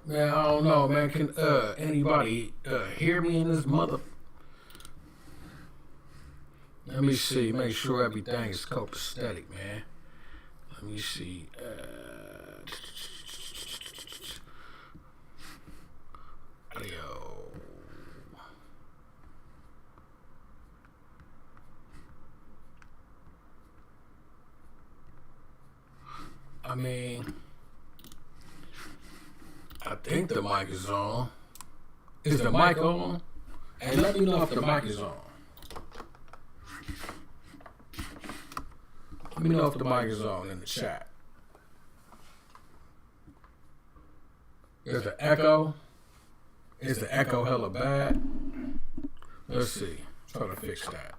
Man, I don't know, man. Can anybody hear me in this mother? Let me see. Make sure everything is copacetic, man. Let me see. Yo. I mean, I think the mic is on. Is the mic on? And let me know if the mic is on. Let me know if the mic is on in the chat. There's an echo. Is the echo hella bad? Let's see. Try to fix that.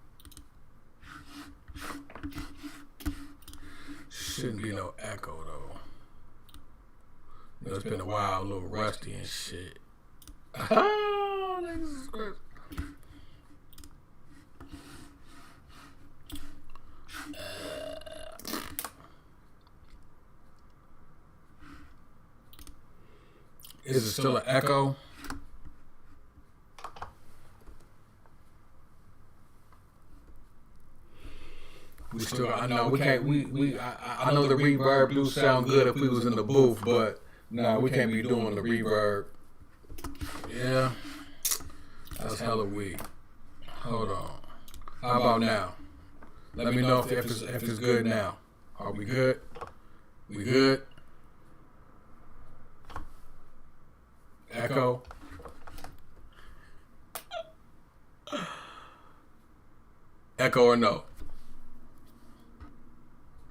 Shouldn't be no echo though. You know, it's been a while, a little rusty and shit. Ah, this is crazy. Is it still an echo? We still, I know we can't. I know the reverb do sound good if we was in the booth, but no, we can't be doing the reverb. Yeah, that's hella weak. Hold on. How about now? Let me know if it's good now. Are we good? We good? Echo. Echo or no?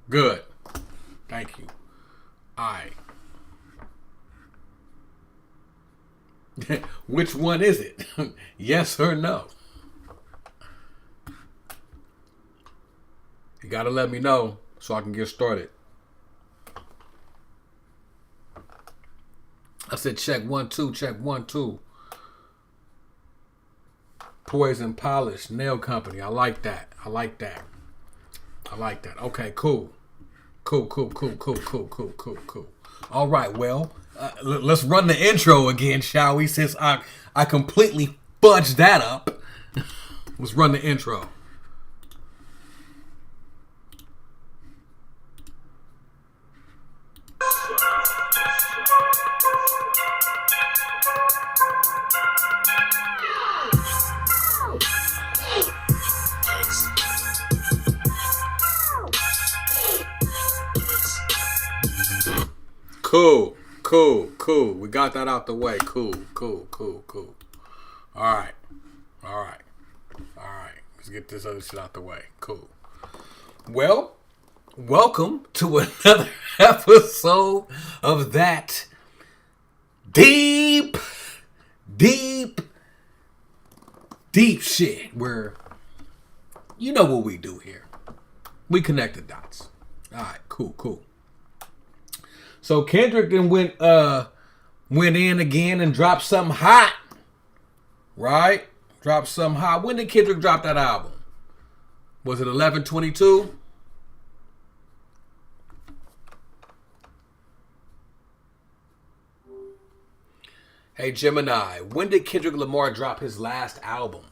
Good. Thank you. Alright. Which one is it? Yes or no? You gotta let me know so I can get started. I said check 1 2, check 1 2. Poison Polish Nail Company. I like that. I like that. I like that. Okay, cool. Cool. All right, well, let's run the intro again, shall we? Since I completely fudged that up. Let's run the intro. Cool. We got that out the way. Cool. All right. Let's get this other shit out the way. Cool. Well, welcome to another episode of that deep shit where you know what we do here. We connect the dots. All right, cool. So Kendrick then went in again and dropped something hot. Right? Dropped something hot. When did Kendrick drop that album? Was it 11/22? Hey Gemini, when did Kendrick Lamar drop his last album?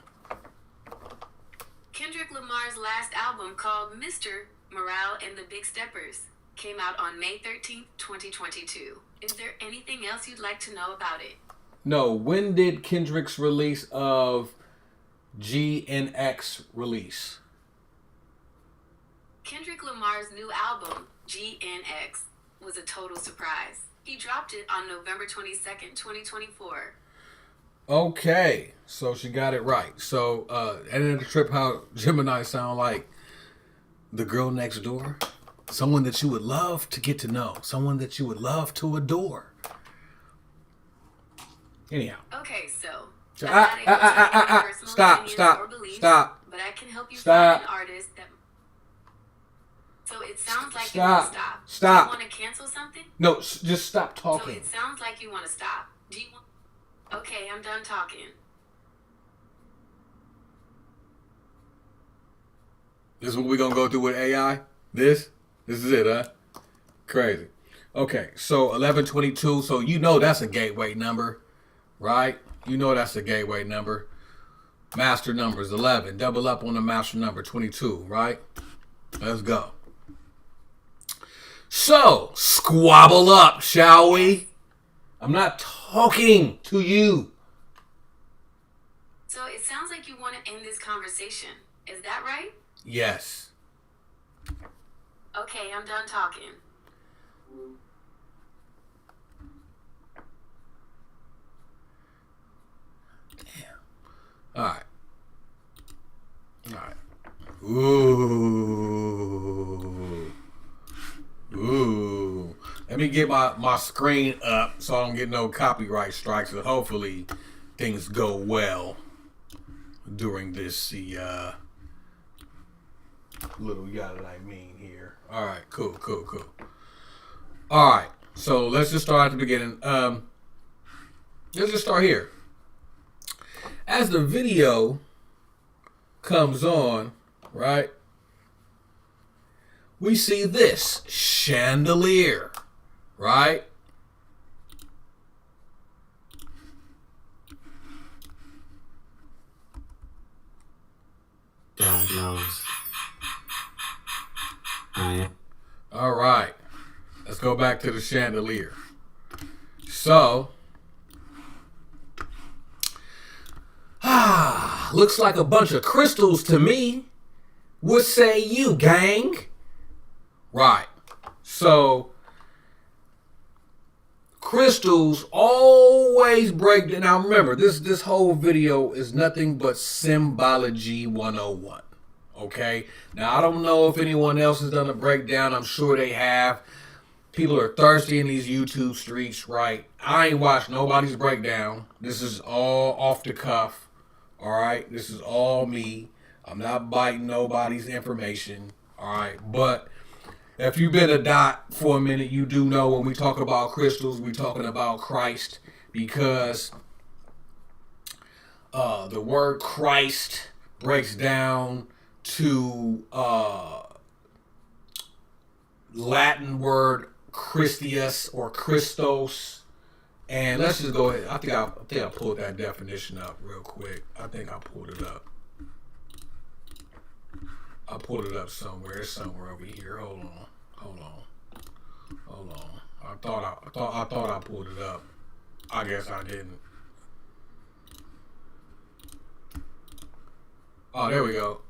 Kendrick Lamar's last album, called Mr. Morale and the Big Steppers, came out on May 13th, 2022. Is there anything else you'd like to know about it? No, when did Kendrick's release of GNX release? Kendrick Lamar's new album, GNX, was a total surprise. He dropped it on November 22nd, 2024. Okay, so she got it right. So, editing the trip, how Gemini sound like the girl next door? Someone that you would love to get to know. Someone that you would love to adore. Anyhow. Okay, so. Stop. But I can help you find an artist that. So it sounds like you want to stop. Stop. Do you want to cancel something? No, just stop talking. So it sounds like you want to stop. Do you want... Okay, I'm done talking. This is what we're going to go through with AI? This is it, huh? Crazy. Okay, so 1122. So you know that's a gateway number, right? You know that's a gateway number. Master number is 11. Double up on the master number 22, right? Let's go. So, squabble up, shall we? I'm not talking to you. So it sounds like you want to end this conversation. Is that right? Yes. Okay, I'm done talking. All right. All right. Ooh. Ooh. Let me get my screen up so I don't get no copyright strikes, and hopefully things go well during this little yada I mean here. All right. Cool. All right. So let's just start at the beginning. Let's just start here. As the video comes on, right, we see this chandelier, right? God knows. All right. Let's go back to the chandelier. So, looks like a bunch of crystals to me. What say you, gang? Right. So, crystals always break down. Now remember, this whole video is nothing but symbology 101. Okay? Now I don't know if anyone else has done a breakdown. I'm sure they have. People are thirsty in these YouTube streets, right? I ain't watched nobody's breakdown. This is all off the cuff. Alright? This is all me. I'm not biting nobody's information. Alright? But if you've been a dot for a minute, you do know when we talk about crystals, we're talking about Christ, because the word Christ breaks down to Latin word Christus or Christos. And let's just go ahead. I think I pulled that definition up real quick. I think I pulled it up. I pulled it up somewhere. It's somewhere over here. Hold on. I thought I pulled it up. I guess I didn't. Oh, there we go.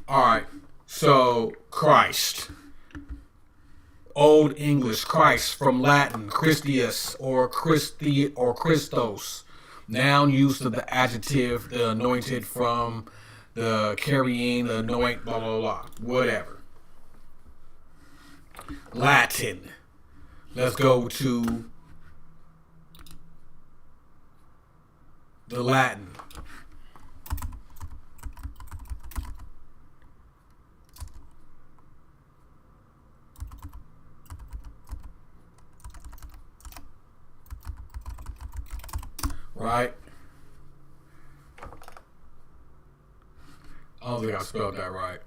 All right. So Christ. Old English Christ, from Latin Christus or Christi or Christos. Noun used to the adjective, the anointed, from the carrying, the anoint, blah blah blah, whatever. Latin. Let's go to the Latin. Right? I don't think I spelled that right.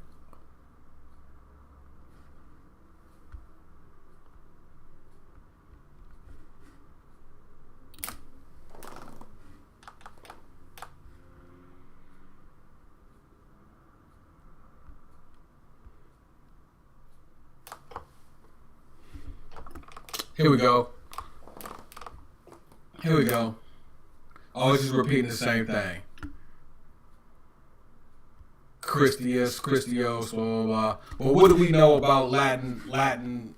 Here we go. Oh, it's just repeating the same thing. Christius, Christios, blah, blah, blah. Well, what do we know about Latin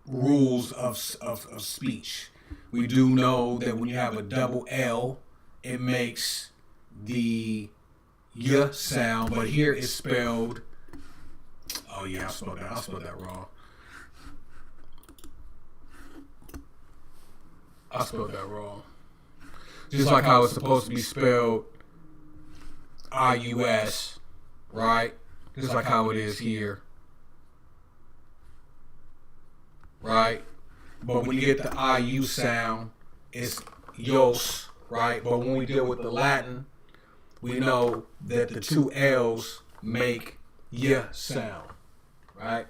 rules of speech? We do know that when you have a double L, it makes the y sound, but here it's spelled. Oh yeah, I spelled that wrong. Just like how it's supposed to be spelled IUS, right? Just like how it is here, right? But when you get the IU sound, it's yos, right? But when we deal with the Latin, we know that the two L's make y sound, right?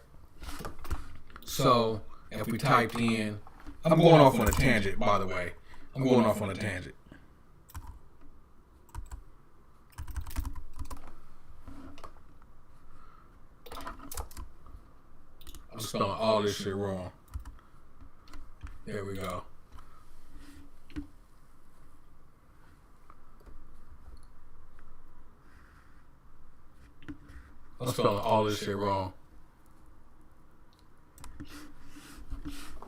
So if we typed in, I'm going off on a tangent, by the way. I'm going off on a tangent. I'm spelling all this shit wrong. There we go. I'm spelling all this shit wrong.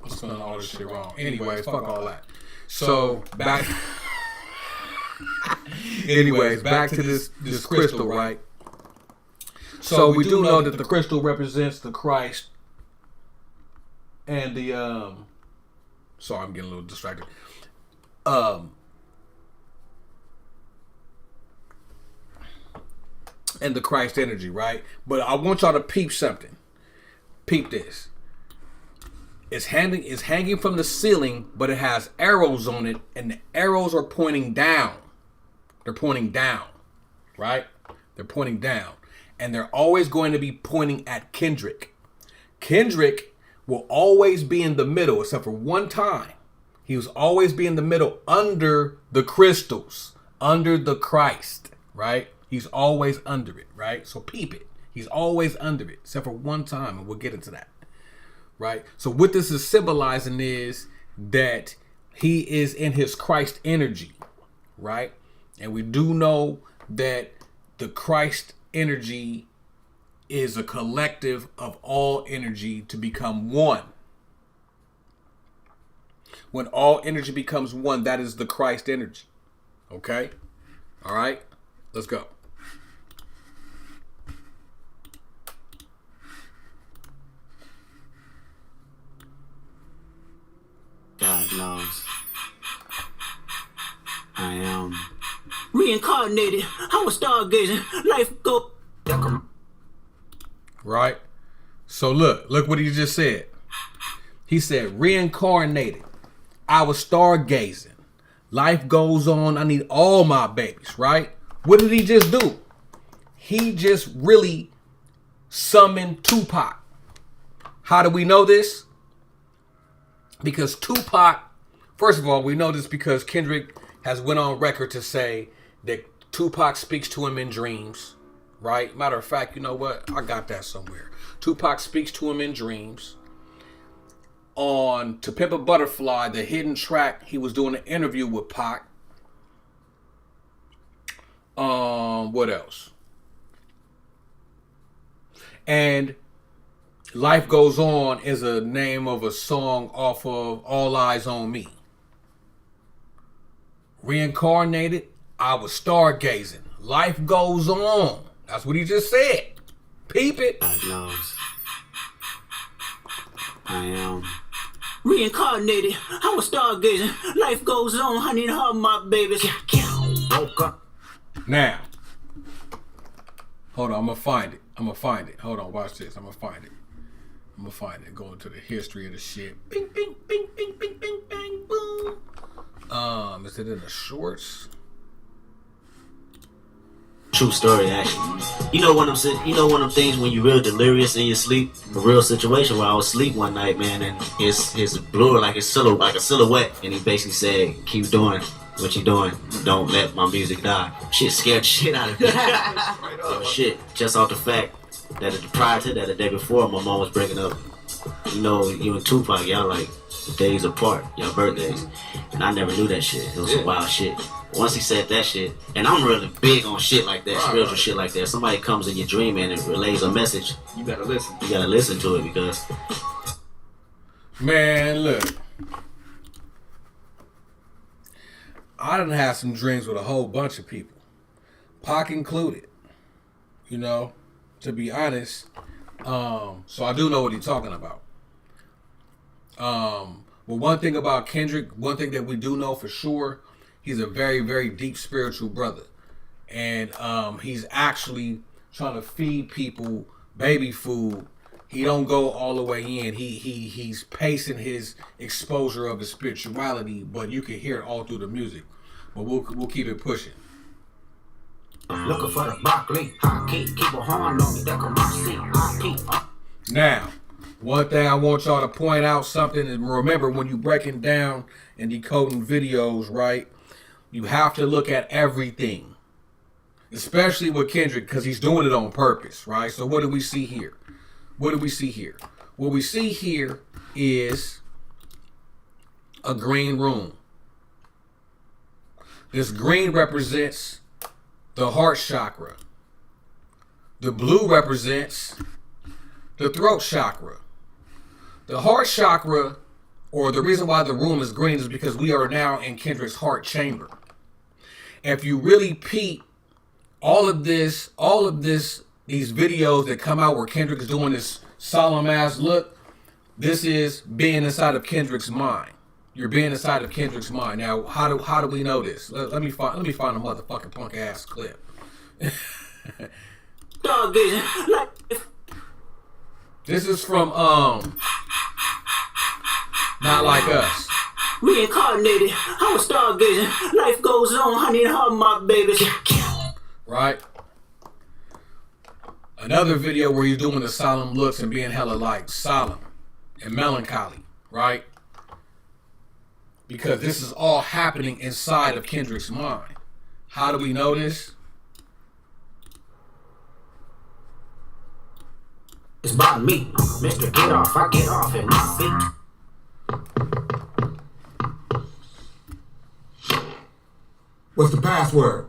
I'm spelling all this shit wrong. Anyways, fuck all that. So back. Anyways, back to this crystal, right? So we do know that the crystal represents the Christ and the sorry, I'm getting a little distracted. And the Christ energy, right? But I want y'all to peep something. Peep this. It's hanging from the ceiling, but it has arrows on it, and the arrows are pointing down. They're pointing down, right? They're pointing down. And they're always going to be pointing at Kendrick. Kendrick will always be in the middle, except for one time. He was always be in the middle under the crystals, under the Christ, right? He's always under it, right? So peep it. He's always under it, except for one time, and we'll get into that, right? So what this is symbolizing is that he is in his Christ energy, right? And we do know that the Christ energy is a collective of all energy to become one. When all energy becomes one, that is the Christ energy. Okay? All right? Let's go. God knows. I am reincarnated. I was stargazing. Life go. Right? So look what he just said. He said, reincarnated. I was stargazing. Life goes on. I need all my babies, right? What did he just do? He just really summoned Tupac. How do we know this? Because Tupac, first of all, we know this because Kendrick has went on record to say that Tupac speaks to him in dreams, right? Matter of fact, you know what? I got that somewhere. Tupac speaks to him in dreams. On To Pimp a Butterfly, the hidden track, he was doing an interview with Pac. What else? And Life Goes On is a name of a song off of All Eyes on Me. Reincarnated, I was stargazing. Life goes on. That's what he just said. Peep it. God knows. I am reincarnated. I was stargazing. Life goes on. I need all my babies. Now, hold on. I'm gonna find it. Hold on. Watch this. I'm gonna find it. Going to the history of the shit. Bing, bing, bing, bing, bing, bing, bang, boom. Is it in the shorts? True story, actually. You know one of them things when you're real delirious in your sleep. A real situation where I was asleep one night, man, and his blur like a silhouette, and he basically said, "Keep doing what you doing. Don't let my music die." Shit scared the shit out of me. Shit, just off the fact that prior to that, the day before, my mom was breaking up. You know, you and Tupac, y'all like days apart, y'all birthdays, and I never knew that shit. It was some wild shit. Once he said that shit, and I'm really big on shit like that, spiritual shit like that. Somebody comes in your dream and it relays a message. You gotta listen. You gotta listen to it because, man, look, I done had some dreams with a whole bunch of people, Pac included. You know, to be honest, so I do know what he's talking about. But one thing about Kendrick, one thing that we do know for sure, he's a very, very deep spiritual brother. And he's actually trying to feed people baby food. He don't go all the way in. He's pacing his exposure of his spirituality, but you can hear it all through the music. But we'll keep it pushing. looking for the broccoli. Keep a horn on me, that come my seat. Now, One thing I want y'all to point out something, and remember when you breaking down and decoding videos, right? You have to look at everything, especially with Kendrick, because he's doing it on purpose, right? So what do we see here? What do we see here? What we see here is a green room. This green represents the heart chakra. The blue represents the throat chakra. The heart chakra, or the reason why the room is green, is because we are now in Kendrick's heart chamber. If you really peep all of this, these videos that come out where Kendrick is doing this solemn ass look, this is being inside of Kendrick's mind. You're being inside of Kendrick's mind. Now, how do we know this? Let me find a motherfucking punk ass clip. This is from Not Like Us. Reincarnated, I was stargazing. Life goes on, honey, and all my babies. Right? Another video where he's doing the solemn looks and being hella like solemn and melancholy, right? Because this is all happening inside of Kendrick's mind. How do we know this? It's by me, Mr. Get Off, I get off in my feet. What's the password?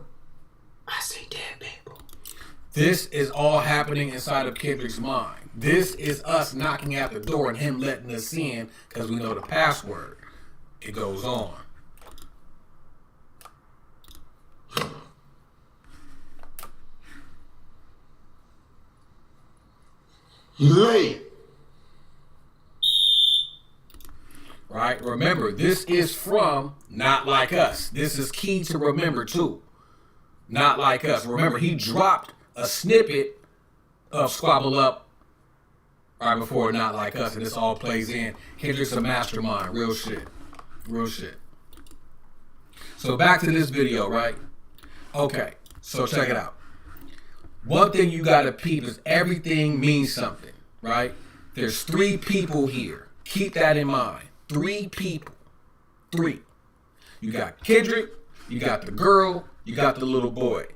I say dead people. This is all happening inside of Kendrick's mind. This is us knocking at the door and him letting us in because we know the password. It goes on. Late. Right? Remember, this is from Not Like Us. This is key to remember too. Not Like Us. Remember, he dropped a snippet of Squabble Up right before Not Like Us, and this all plays in. Kendrick's a mastermind. Real shit. Real shit. So back to this video, right? Okay, so check it out. One thing you gotta peep is everything means something, right? There's 3 people here. Keep that in mind. 3 people. 3. You got Kendrick, you got the girl, you got the little boy.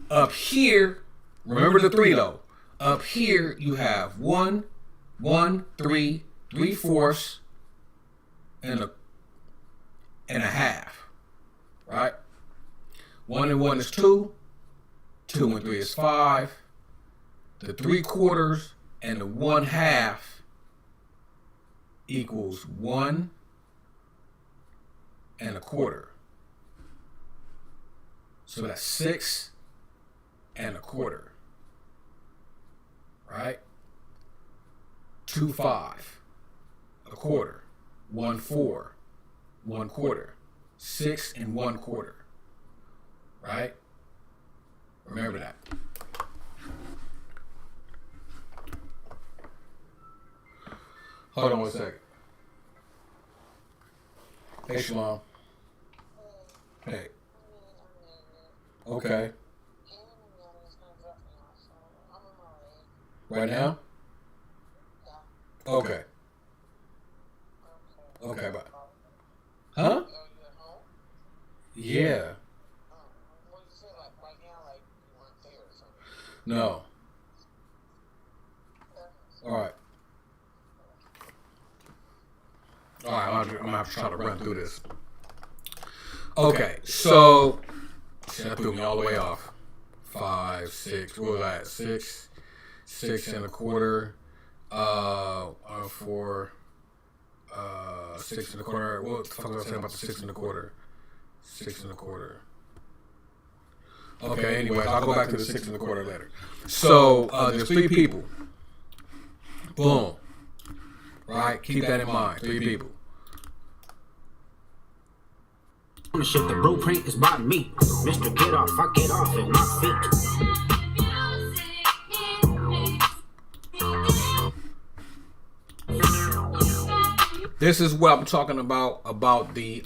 Up here, remember the 3 though. Up here you have 1, 3, 3/4, and a half. Right? 1 and 1 is 2. 2 and 3 is 5. The 3/4 and the 1/2 equals 1 1/4. So that's 6 1/4. Right? 2 5 1/4. 1 4 1/4. 6 1/4. Right? Remember that. Hold on 1 second. Hey, Shalom. Hey. Okay. Right now? Okay. Okay, bye. Huh? Yeah. No. Alright. Alright, I'm gonna have to try to run through this. Okay, so that threw me all the way off. 5, 6, what was that? 6 1/4. 4, 6 1/4. What the fuck was I saying about the 6 1/4? 6 1/4. Okay, anyways, I'll go back to the 6 1/4 later. So there's 3 people. Boom. Right? Keep that in mind. 3 people. Ownership, the blueprint is by me. Mr. Get Off, I get off in my feet. This is what I'm talking about the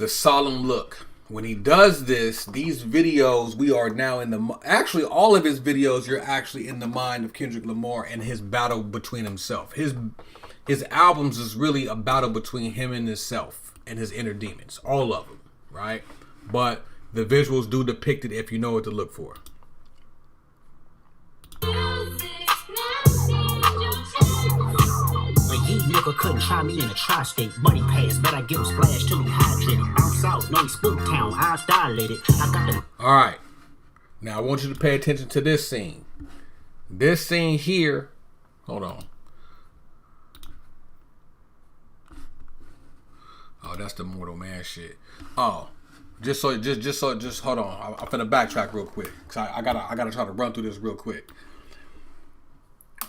solemn look. when he does this, these videos, we are now in the, actually all of his videos, you're actually in the mind of Kendrick Lamar and his battle between himself. His albums is really a battle between him and himself and his inner demons, all of them, right? But the visuals do depict it if you know what to look for. Nigga couldn't try me in a tri-state. Money pass, but I give him splash till he hydrated. Bounce out, no he spook town, eyes dilated. I got the... Alright. Now I want you to pay attention to this scene. This scene here. Hold on. Oh, that's the Mortal Man shit. Oh. Just hold on. I'm finna backtrack real quick. Cause I gotta try to run through this real quick.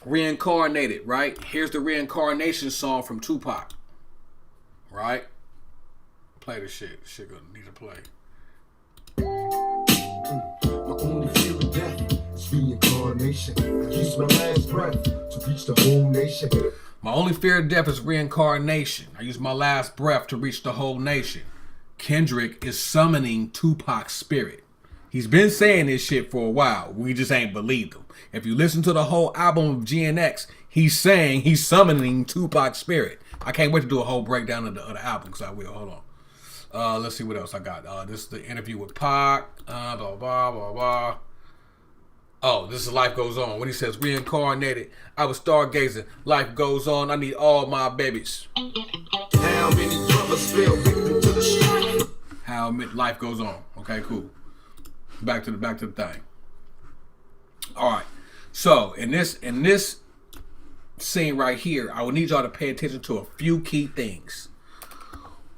Reincarnated, right? Here's the Reincarnation song from Tupac. Right? Play this shit. Shit gonna need to play. My only fear of death is reincarnation. I use my last breath to reach the whole nation. My only fear of death is reincarnation. I use my last breath to reach the whole nation. Kendrick is summoning Tupac's spirit. He's been saying this shit for a while. We just ain't believed him. If you listen to the whole album of GNX, he's saying he's summoning Tupac's spirit. I can't wait to do a whole breakdown of the album, because I will. Hold on. Let's see what else I got. This is the interview with Pac. Blah, blah, blah, blah. Oh, this is Life Goes On. When he says, reincarnated, I was stargazing. Life goes on. I need all my babies. How many brothers fell victim to the street? How life goes on. Okay, cool. Back to the thing. All right. So in this scene right here, I will need y'all to pay attention to a few key things.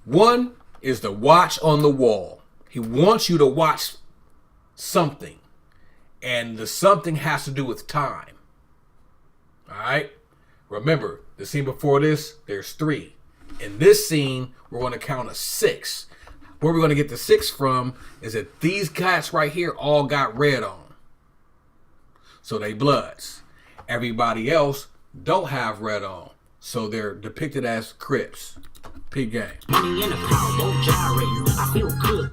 One is the watch on the wall. He wants you to watch something, and the something has to do with time. All right. Remember, the scene before this, there's 3. In this scene, we're going to count a 6. Where we're going to get the 6 from is that these cats right here all got red on. So they bloods. Everybody else don't have red on. So they're depicted as Crips. Peep game. Money in the pound, don't gyrate. I feel good.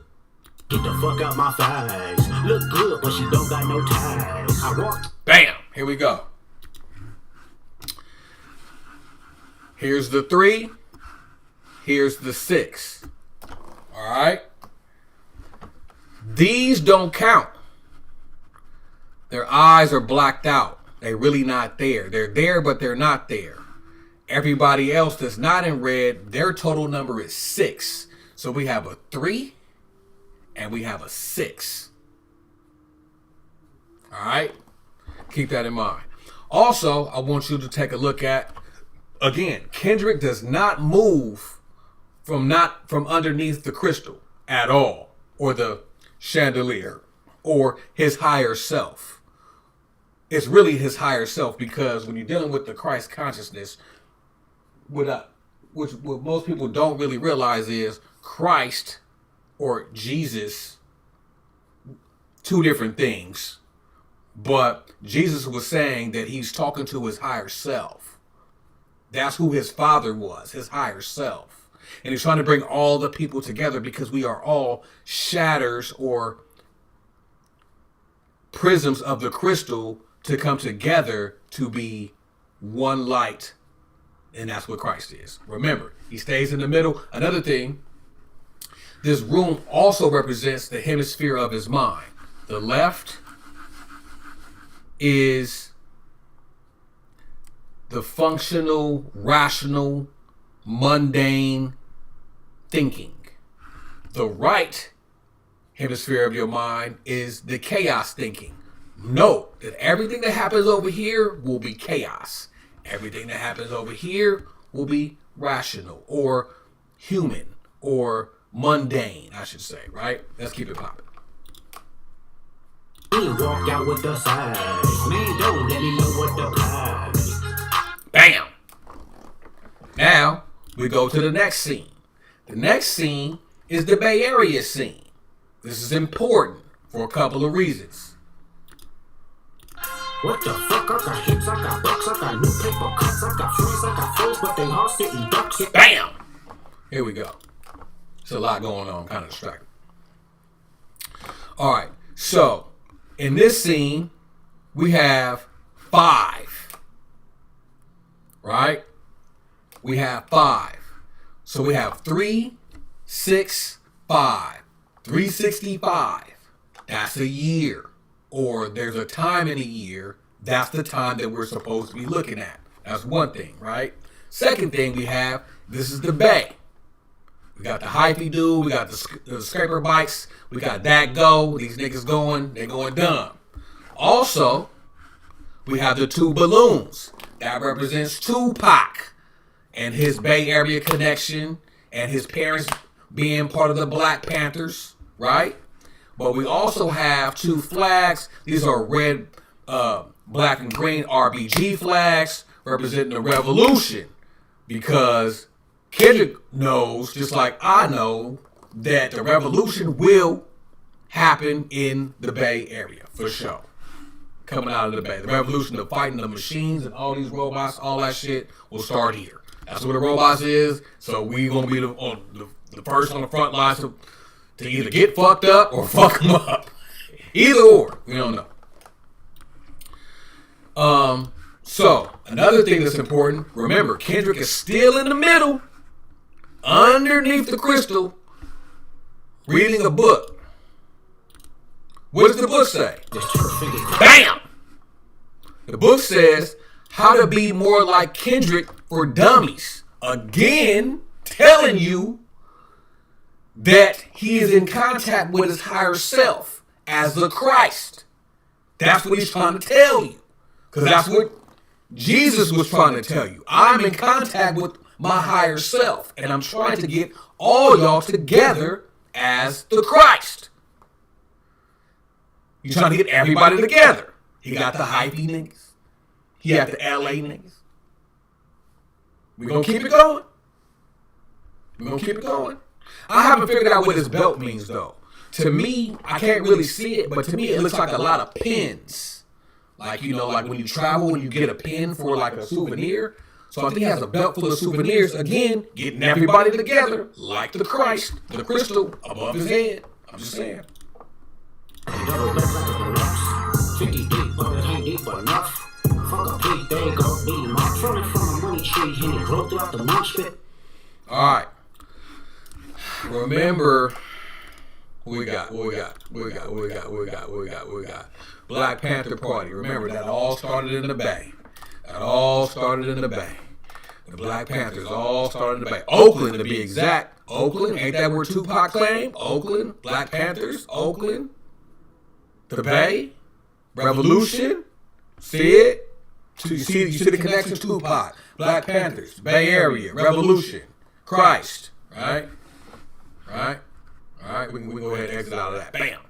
Get the fuck out my thighs. Look good, but she don't got no ties. I walk. Bam! Here we go. Here's the 3. Here's the 6. Alright? These don't count. Their eyes are blacked out. They're really not there. They're there, but they're not there. Everybody else that's not in red, their total number is 6. So we have a 3 and we have a 6. Alright? Keep that in mind. Also, I want you to take a look at, again, Kendrick does not move from underneath the crystal at all, or the chandelier, or his higher self. It's really his higher self, because when you're dealing with the Christ consciousness, what most people don't really realize is Christ or Jesus, 2 different things. But Jesus was saying that he's talking to his higher self. That's who his father was, his higher self. And he's trying to bring all the people together, because we are all shatters or prisms of the crystal to come together to be one light. And that's what Christ is. Remember, he stays in the middle. Another thing, this room also represents the hemisphere of his mind. The left is the functional, rational, mundane thinking. The right hemisphere of your mind is the chaos thinking. Note that everything that happens over here will be chaos. Everything that happens over here will be rational or human or mundane, I should say, right? Let's keep it popping. Walk out with the size. Man, don't let me know what the prize. Bam! Now, we go to the next scene. The next scene is the Bay Area scene. This is important for a couple of reasons. What the fuck? I got hits, I got bucks, I got new paper cuts, I got friends, I got foes, but they all sitting ducks. Bam! Here we go. There's a lot going on, kind of distracted. All right. So in this scene, we have 5. Right? We have 5. So we have 3, 6, 5. 365. That's a year. Or there's a time in a year. That's the time that we're supposed to be looking at. That's one thing, right? Second thing we have, this is the bay. We got the hyphy dude. We got the scraper bikes. We got that go. These niggas going. They're going dumb. Also, we have the 2 balloons. That represents Tupac and his Bay Area connection and his parents being part of the Black Panthers, right? But we also have 2 flags. These are red, black, and green RBG flags representing the revolution. Because Kendrick knows, just like I know, that the revolution will happen in the Bay Area, for sure. Coming out of the Bay. The revolution of fighting the machines and all these robots, all that shit, will start here. That's what the robots is. So we going to be the first on the front lines to either get fucked up or fuck them up. Either or. We don't know. So, another thing that's important, remember, Kendrick is still in the middle, underneath the crystal, reading a book. What does the book say? Bam! The book says, How to Be More Like Kendrick for Dummies. Again, telling you that he is in contact with his higher self as the Christ. That's what he's trying to tell you. Because that's what Jesus was trying to tell you. I'm in contact with my higher self. And I'm trying to get all y'all together as the Christ. He's trying to get everybody together. He got the hypey niggas. He got the LA niggas. We're going to keep it going. We're going to keep it going. I haven't figured out what his belt means, though. To me, I can't really see it, but to me, it looks like a lot of pins. Like, you know, like when you travel and you get a pin for like a souvenir. So I think he has a belt full of souvenirs. Again, getting everybody together like the Christ, the crystal above his head. I'm just saying. 50 deep, but it ain't deep enough. Fuck a pig, there you go, beat him up. From a money tree, and it grow throughout the mosh pit. Alright. Remember, we got Black Panther Party. Remember, that all started in the Bay. The Black Panthers all started in the Bay. Oakland, to be exact. Oakland, ain't that where Tupac came? Oakland, Black Panthers, Oakland. The Bay, Revolution, see it? You see the connection? Tupac, Black Panthers, Bay Area, Revolution, Christ, right? We can go ahead and exit out of that. Bam.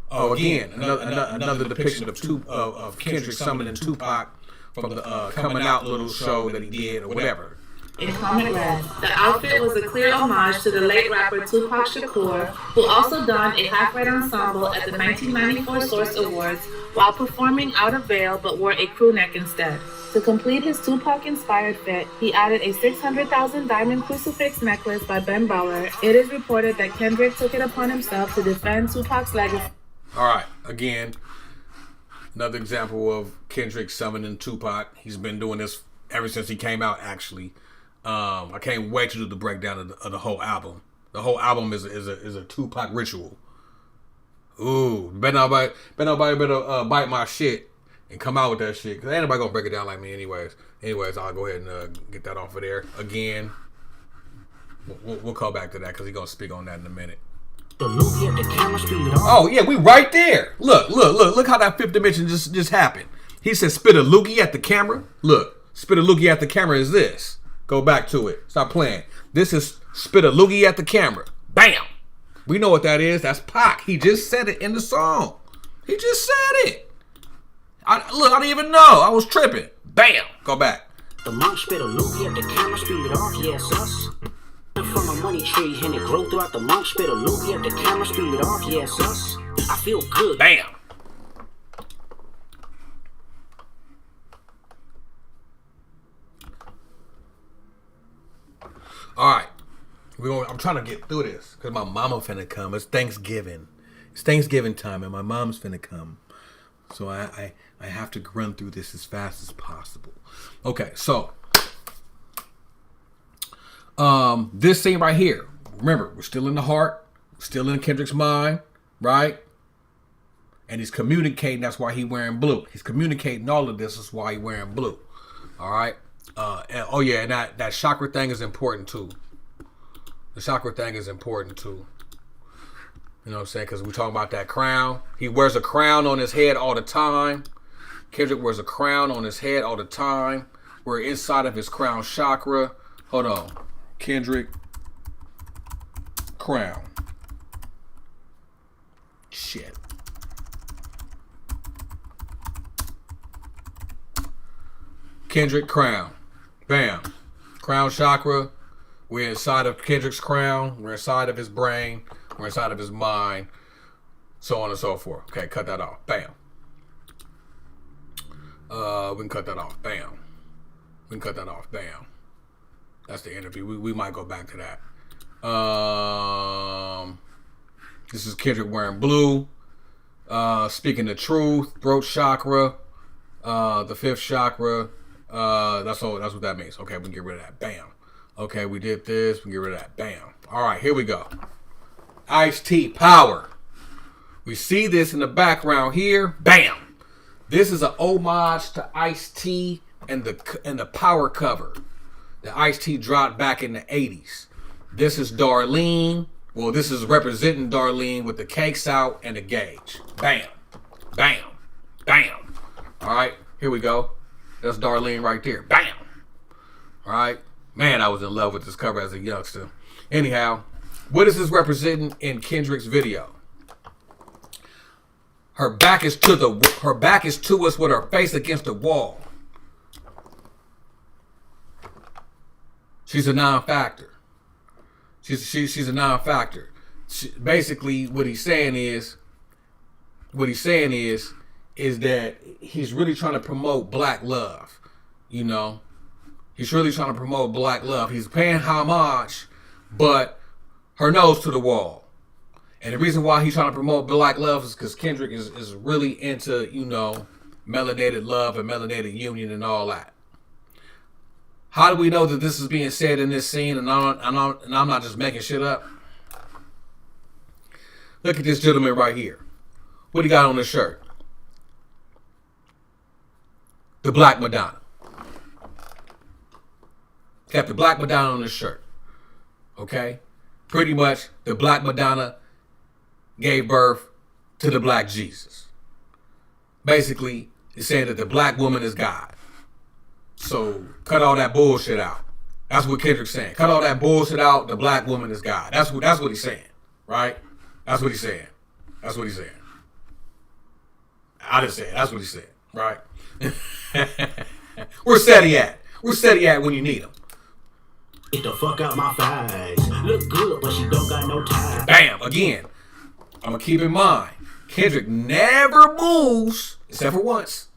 Oh, again, another depiction of Kendrick summoning Tupac from the Coming Out little show that he did or whatever. In comment read, the outfit was a clear homage to the late rapper Tupac Shakur, who also donned a half-right ensemble at the 1994 Source Awards while performing Out of Veil but wore a crew neck instead. To complete his Tupac-inspired fit, he added a 600,000 diamond crucifix necklace by Ben Baller. It is reported that Kendrick took it upon himself to defend Tupac's legacy. All right, again, another example of Kendrick summoning Tupac. He's been doing this ever since he came out, actually. I can't wait to do the breakdown of the whole album. The whole album is a Tupac ritual. Ooh, better nobody bite my shit and come out with that shit. Cause ain't nobody gonna break it down like me anyways. I'll go ahead and get that off of there. Again, we'll call back to that because he's gonna speak on that in a minute. Oh yeah, we right there. Look how that fifth dimension just happened. He said spit a loogie at the camera. Look, spit a loogie at the camera is this. Go back to it. Stop playing. This is spit a loogie at the camera. Bam. We know what that is. That's Pac. He just said it in the song. He just said it. I didn't even know. I was tripping. Bam. Go back. The monk spit a loogie at the camera, speed it off, yes, us. From a money tree, and it grow throughout the monk spit a loogie at the camera, speed it off, yes, us. I feel good. Bam. All right. I'm trying to get through this because my mama finna come. It's Thanksgiving. It's Thanksgiving time, and my mom's finna come. So I have to run through this as fast as possible. Okay, so this scene right here. Remember, we're still in the heart, still in Kendrick's mind, right? And he's communicating. That's why he's wearing blue. He's communicating all of this. That's why he's wearing blue. All right. And that chakra thing is important too. The chakra thing is important too. You know what I'm saying? Because we talking about that crown. He wears a crown on his head all the time. Kendrick wears a crown on his head all the time. We're inside of his crown chakra. Hold on. Kendrick. Crown. Shit. Kendrick crown. Bam. Crown chakra. We're inside of Kendrick's crown. We're inside of his brain. We're inside of his mind. So on and so forth. Okay, cut that off. Bam. We can cut that off. Bam. We can cut that off. Bam. That's the interview. We might go back to that. This is Kendrick wearing blue. Speaking the truth. Throat chakra. The fifth chakra. That's what that means. Okay, we can get rid of that. Bam. Okay, we did this. We can get rid of that. Bam. All right, here we go. Ice-T power. We see this in the background here. Bam. This is an homage to Ice-T and the power cover that Ice-T dropped back in the 80s. This is Darlene. Well, this is representing Darlene with the cakes out and the gauge. Bam. Bam. Bam. All right, here we go. That's Darlene right there. Bam. All right. Man, I was in love with this cover as a youngster. Anyhow, what is this representing in Kendrick's video? Her back is to us with her face against the wall. She's a non-factor. She's a non-factor. Basically, what he's saying is that he's really trying to promote black love. You know, he's really trying to promote black love. He's paying homage, but her nose to the wall. And the reason why he's trying to promote black love is because Kendrick is really into, you know, melanated love and melanated union and all that. How do we know that this is being said in this scene and I'm not just making shit up? Look at this gentleman right here. What he got on his shirt? The Black Madonna. Got the Black Madonna on his shirt. Okay? Pretty much the Black Madonna gave birth to the Black Jesus. Basically, it's saying that the black woman is God. So cut all that bullshit out. That's what Kendrick's saying. Cut all that bullshit out. The black woman is God. That's what he's saying, right? That's what he's saying. That's what he's saying. I didn't say it. That's what he said, right? Where's Steady at? Where's Steady at when you need him? Get the fuck out my thighs. Look good, but she don't got no time. Bam! Again, I'm gonna keep in mind, Kendrick never moves, except for once,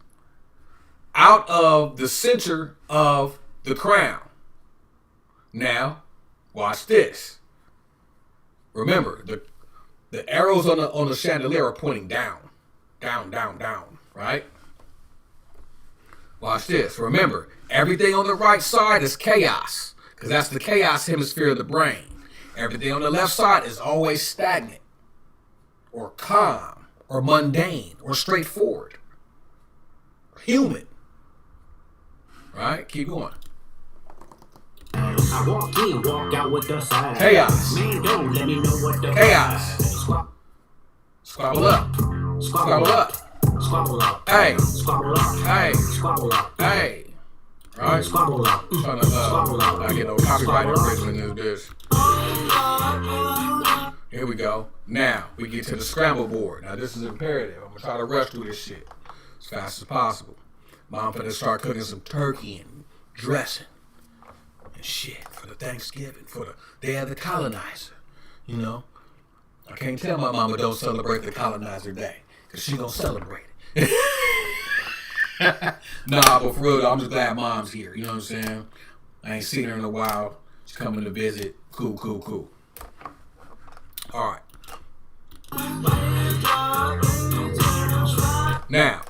out of the center of the crown. Now, watch this. Remember, the arrows on the chandelier are pointing down. Down, down, down, right? Watch this. Remember, everything on the right side is chaos, because that's the chaos hemisphere of the brain. Everything on the left side is always stagnant, or calm, or mundane, or straightforward. Human. Right? Keep going. I walk in, walk out with the side. Chaos. Man, don't let me know what the Chaos. Squabble up. Squabble up. Squabble up. Hey. Squabble up. Hey. Squabble up. Hey. Right? Squabble up. Trying to not get no copyright infringement in this bitch. Here we go. Now we get to the scramble board. Now this is imperative. I'm gonna try to rush through this shit as fast as possible. Mom finna start cooking some turkey and dressing and shit for the Thanksgiving, for the day of the colonizer. You know, I can't tell my mama don't celebrate the colonizer day, because she gonna celebrate it. Nah, but for real though, I'm just glad mom's here. You know what I'm saying? I ain't seen her in a while. She's coming to visit. Cool, cool, cool. All right. Now,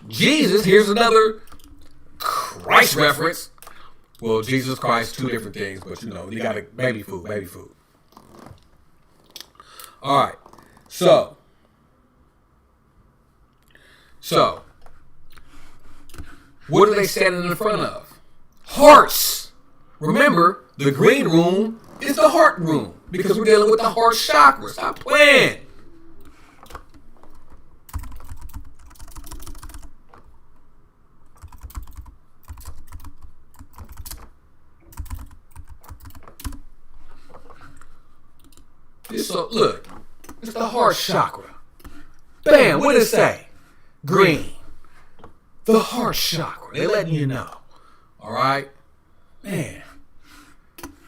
Jesus, here's another Christ reference. Well, Jesus Christ, two different things, but you know, you got to baby food. All right. So, what are they standing in front of? Hearts. Remember, the green room is the heart room because we're dealing with the heart chakra. Stop playing. So look, it's the heart chakra. Bam, what did it say? Green. The heart chakra. They're letting you know. All right? Man.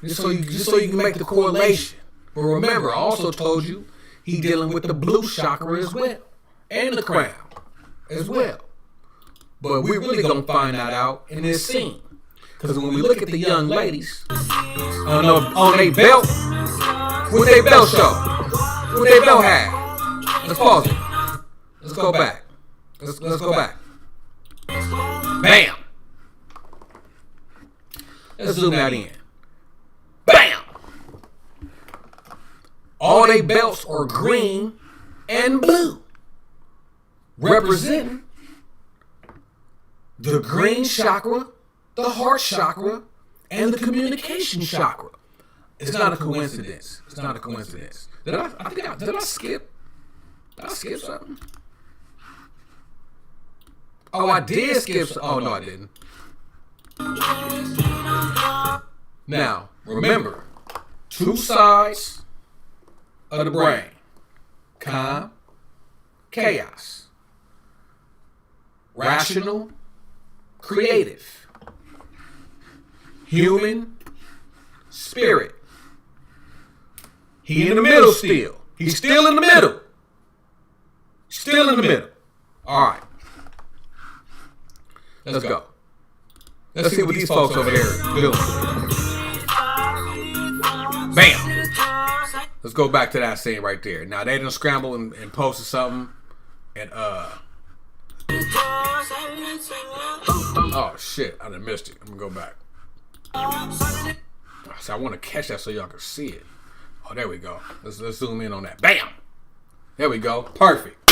Just so you can make the correlation. But remember, I also told you he's dealing with the blue chakra as well. And the crown as well. But we're really going to find that out in this scene. Because when we look at the young ladies, on their belt, what they belt show? What they belt have? Let's pause it. Let's go back. Let's go back. Bam. Let's zoom that in. Bam. All they belts are green and blue, representing the green chakra, the heart chakra, and the communication chakra. It's not a coincidence. It's not a coincidence. Did I skip? Did I skip something? Oh, I did skip. Oh, no, I didn't. Now, remember, two sides of the brain. Calm, chaos. Rational, creative. Human, spirit. He in the middle still. He's still in the middle. Still in the middle. All right. Let's go. Let's see what these folks over there are doing. Bam. Let's go back to that scene right there. Now they done scramble and posted something. And oh shit, I done missed it. I'm gonna go back. So I want to catch that so y'all can see it. Oh, there we go. Let's zoom in on that. Bam! There we go. Perfect.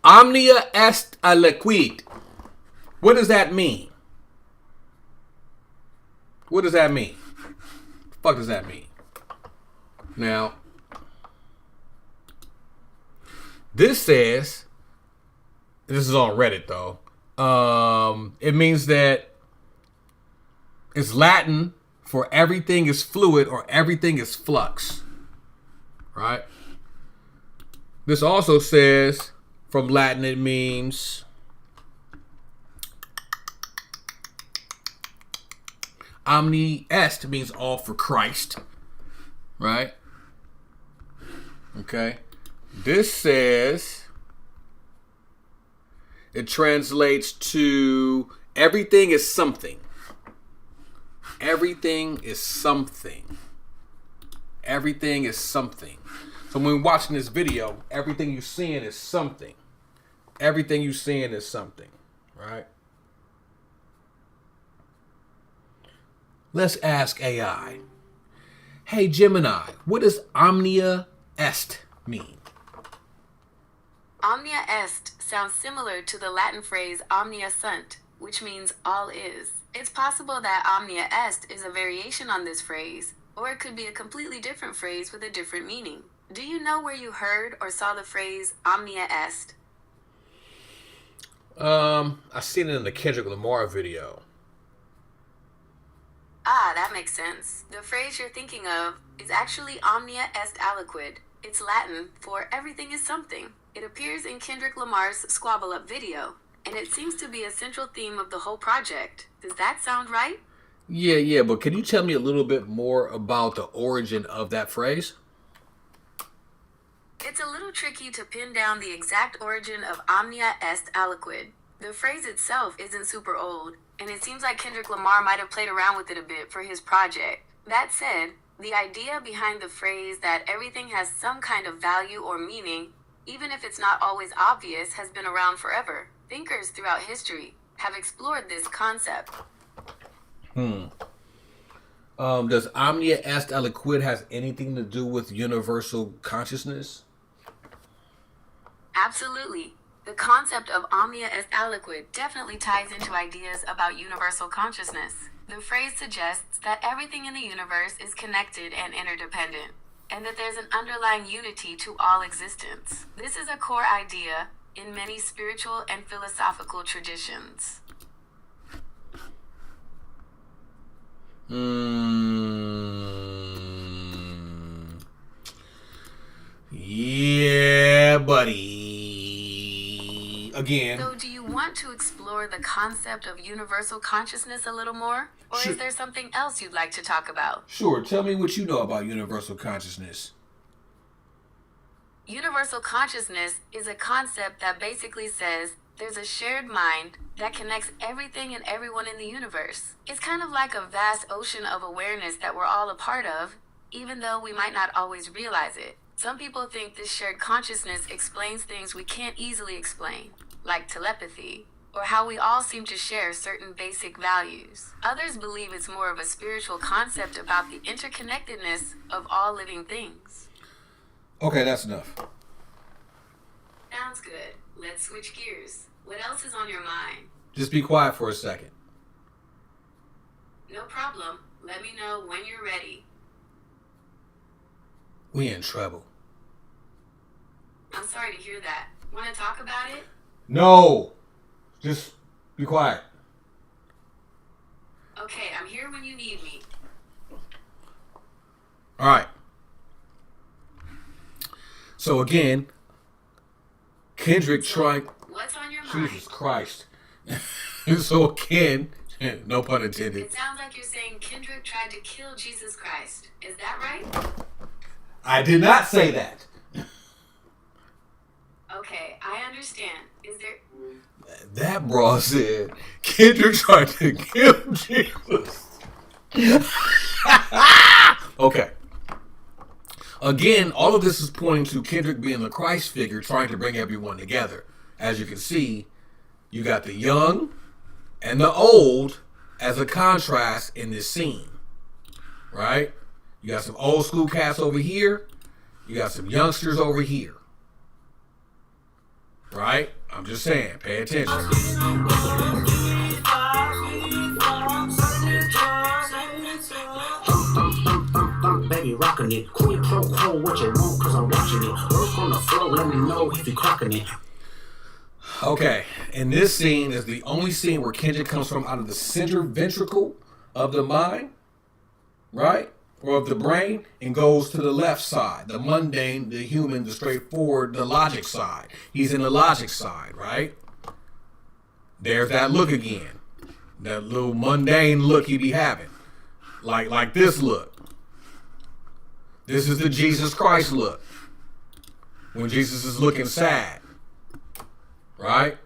Omnia est aliquid. What does that mean? What does that mean? What the fuck does that mean? Now, this says, this is on Reddit though. It means that it's Latin for everything is fluid or everything is flux. Right? This also says, from Latin, it means omni est means all for Christ. Right? Okay. This says it translates to everything is something. Everything is something. Everything is something. So when we're watching this video, everything you're seeing is something. Everything you're seeing is something. Right? Let's ask AI. Hey Gemini, what does omnia est mean? Omnia est sounds similar to the Latin phrase omnia sunt, which means all is. It's possible that omnia est is a variation on this phrase, or it could be a completely different phrase with a different meaning. Do you know where you heard or saw the phrase omnia est? I seen it in the Kendrick Lamar video. Ah, that makes sense. The phrase you're thinking of is actually omnia est aliquid. It's Latin for everything is something. It appears in Kendrick Lamar's Squabble Up video, and it seems to be a central theme of the whole project. Does that sound right? Yeah, but can you tell me a little bit more about the origin of that phrase? It's a little tricky to pin down the exact origin of omnia est aliquid. The phrase itself isn't super old, and it seems like Kendrick Lamar might have played around with it a bit for his project. That said, the idea behind the phrase that everything has some kind of value or meaning, even if it's not always obvious, has been around forever. Thinkers throughout history have explored this concept. Does omnia est aliquid has anything to do with universal consciousness? Absolutely. The concept of omnia est aliquid definitely ties into ideas about universal consciousness. The phrase suggests that everything in the universe is connected and interdependent, and that there's an underlying unity to all existence. This is a core idea in many spiritual and philosophical traditions. Yeah, buddy. Again. So do you want to explore the concept of universal consciousness a little more? Or Sure. is there something else you'd like to talk about? Sure, tell me what you know about universal consciousness. Universal consciousness is a concept that basically says there's a shared mind that connects everything and everyone in the universe. It's kind of like a vast ocean of awareness that we're all a part of, even though we might not always realize it. Some people think this shared consciousness explains things we can't easily explain, like telepathy, or how we all seem to share certain basic values. Others believe it's more of a spiritual concept about the interconnectedness of all living things. Okay, that's enough. Sounds good. Let's switch gears. What else is on your mind? Just be quiet for a second. No problem. Let me know when you're ready. We in trouble. I'm sorry to hear that. Want to talk about it? No! Just be quiet. Okay, I'm here when you need me. Alright. So again, Kendrick trying... What's on your mind? Jesus Christ. So again, no pun intended. It sounds like you're saying Kendrick tried to kill Jesus Christ. Is that right? I did not say that. Okay, I understand. Is there... That bra said Kendrick tried to kill Jesus. Okay. Again, all of this is pointing to Kendrick being the Christ figure trying to bring everyone together. As you can see, you got the young and the old as a contrast in this scene. Right? You got some old school cats over here. You got some youngsters over here. Right? I'm just saying, pay attention. Baby, rockin' it. Quid pro quo, what you want, cause I'm watching it. Work on the floor, let me know if you clocking it. Okay, and this scene is the only scene where Kendrick comes from out of the center ventricle of the mind, right? Or of the brain, and goes to the left side, the mundane, the human, the straightforward, the logic side. He's in the logic side, right? There's that look again. That little mundane look he be having. Like this look. This is the Jesus Christ look. When Jesus is looking sad. Right?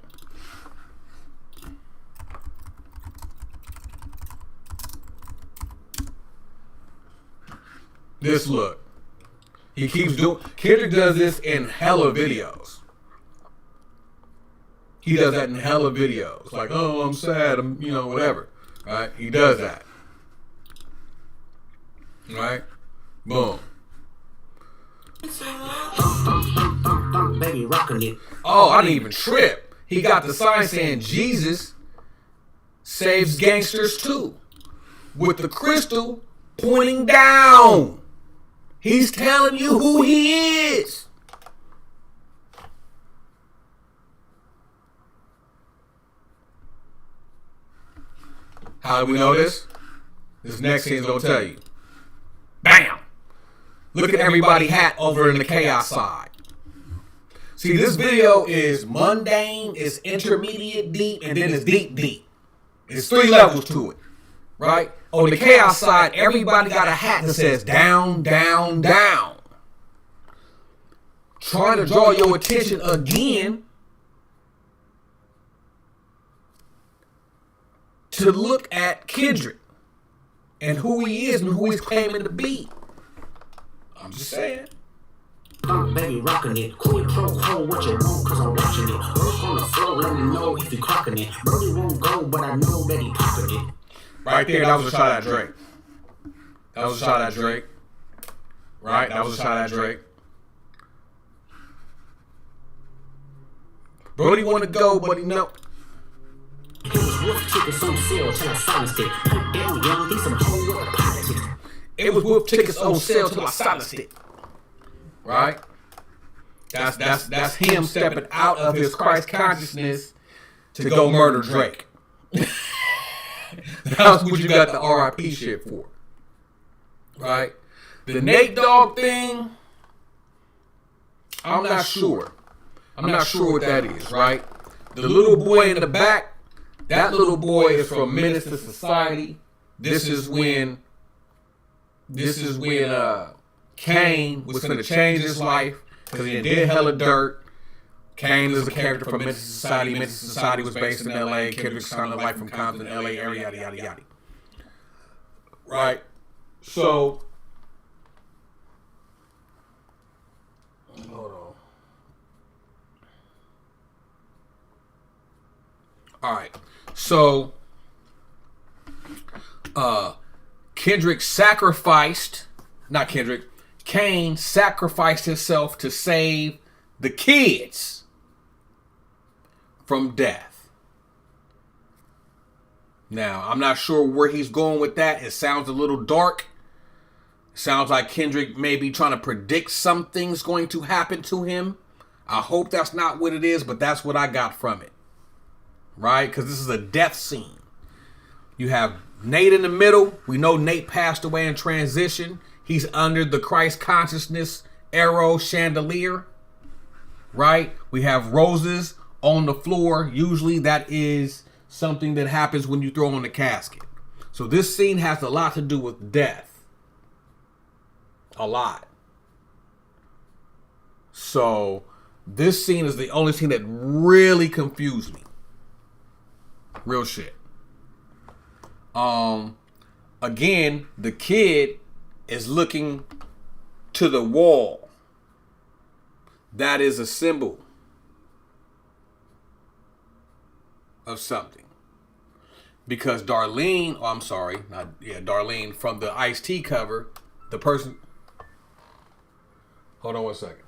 This look. He keeps doing... Kendrick does this in hella videos. He does that in hella videos. Like, oh, I'm sad. I'm, whatever. Right? He does that. Right? Boom. Baby, rockin' it. Oh, I didn't even trip. He got the sign saying Jesus saves gangsters too. With the crystal pointing down. He's telling you who he is. How do we know this? This next scene's gonna tell you. Bam! Look at everybody hat over in the chaos side. See, this video is mundane, it's intermediate deep, and then it's deep deep. There's 3 levels to it, right? On the chaos side, everybody got a hat that says down, down, down. Trying to draw your attention again to look at Kendrick and who he is and who he's claiming to be. I'm just saying. Baby, rockin' it. Quit pro quo what you want, cause I'm watching it. Earth on the floor, let me know if you crockin' it. Brody won't go, but I know that he poppin' it. Right there, that was a shot at Drake. That was a shot at Drake. Right? That was a shot at Drake. Brody want to go, but he know. It was wolf tickets on sale till I silenced it. Put down young, these some whole other politics. It was wolf tickets on sale till I silenced it. Right? That's him stepping out of his Christ consciousness to go murder Drake. That's what you got the RIP shit for. Right? The Nate Dogg thing, I'm not sure. I'm not sure what that is, right? The little boy in the back, that little boy is from Menace to Society. This is when Kane was going to change his life because he did hella dirt. Kane is a character from Menace to Society. Menace to Society was based in L.A. Kendrick's kind of life from Compton, L.A. area, yada, yada, yada. Right? So, hold on. All right. So, Kane sacrificed himself to save the kids from death. Now, I'm not sure where he's going with that. It sounds a little dark. It sounds like Kendrick may be trying to predict something's going to happen to him. I hope that's not what it is, but that's what I got from it. Right? Because this is a death scene. You have Nate in the middle. We know Nate passed away in transition. He's under the Christ consciousness arrow chandelier. Right? We have roses on the floor. Usually that is something that happens when you throw in the casket. So this scene has a lot to do with death. A lot. So this scene is the only scene that really confused me. Real shit. Again, the kid is looking to the wall. That is a symbol of something. Because Darlene from the Ice-T cover, the person. Hold on one second.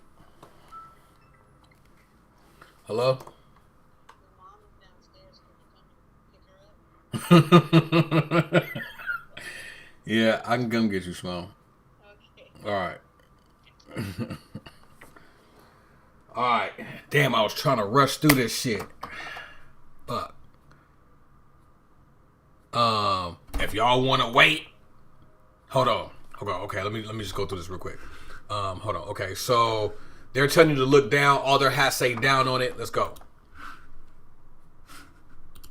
Hello? Yeah, I can come get you, Small. Okay. All right. All right. Damn, I was trying to rush through this shit. Fuck. If y'all want to wait, hold on. Okay, let me just go through this real quick. Hold on. Okay, so they're telling you to look down. All their hats say down on it. Let's go.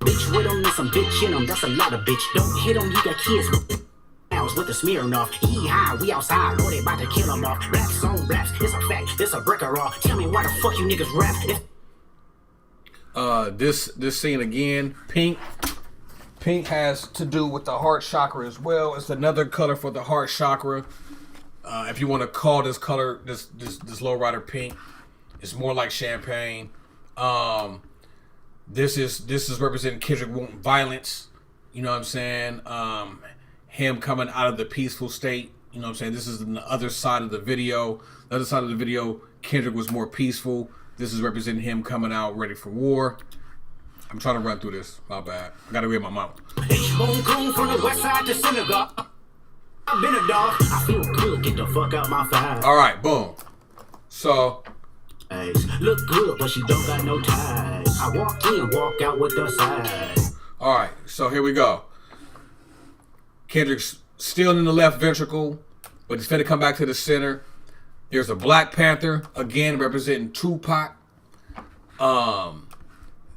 Bitch with him and some bitch in him, that's a lot of bitch. Don't hit him, you got kids with the smearing off. Hee-haw, we outside, Lord, they about to kill him off. Blacks on blacks, it's a fact, it's a brick or off. Tell me why the fuck you niggas rap. This scene again, pink. Pink has to do with the heart chakra as well. It's another color for the heart chakra. If you want to call this color, this lowrider pink, it's more like champagne. This is representing Kendrick wanting violence. You know what I'm saying? Him coming out of the peaceful state. You know what I'm saying? This is the other side of the video. The other side of the video, Kendrick was more peaceful. This is representing him coming out ready for war. I'm trying to run through this. My bad. I gotta read my mama. H-Bone from the west side to synagogue. I've been a dog. I feel good. Get the fuck out my fire. All right, boom. So. Look good, but she don't got no ties. I walk in, walk out with the size. All right, so here we go. Kendrick's still in the left ventricle, but he's finna come back to the center. There's a Black Panther, again representing Tupac.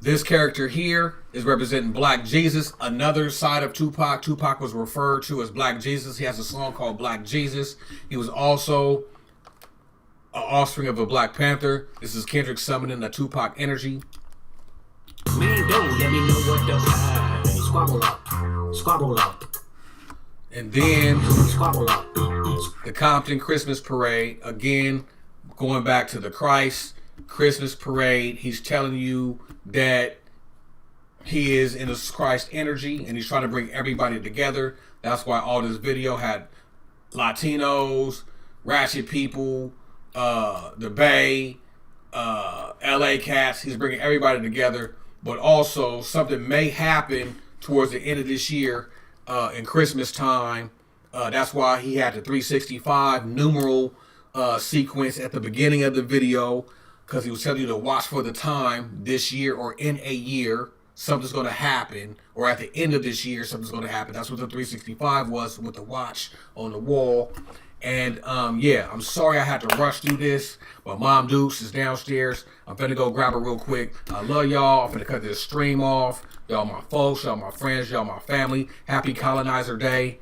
This character here is representing Black Jesus, another side of Tupac. Tupac was referred to as Black Jesus. He has a song called Black Jesus. He was also an offspring of a Black Panther. This is Kendrick summoning the Tupac energy. Man, don't let me know what the Squabble up. Squabble up. And then Squabble up. the Compton Christmas Parade. Again, going back to the Christ Christmas Parade. He's telling you that he is in his Christ energy and he's trying to bring everybody together. That's why all this video had Latinos, ratchet people, the Bay, LA cats. He's bringing everybody together. But also something may happen towards the end of this year in Christmas time. That's why he had the 365 numeral sequence at the beginning of the video, because he was telling you to watch for the time this year or in a year. Something's going to happen, or at the end of this year, something's going to happen. That's what the 365 was with the watch on the wall. And yeah, I'm sorry I had to rush through this, but Mom Dukes is downstairs. I'm finna go grab her real quick. I love y'all. I'm finna cut this stream off. Y'all my folks, y'all my friends, y'all my family. Happy Colonizer Day.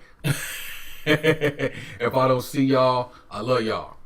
If I don't see y'all, I love y'all.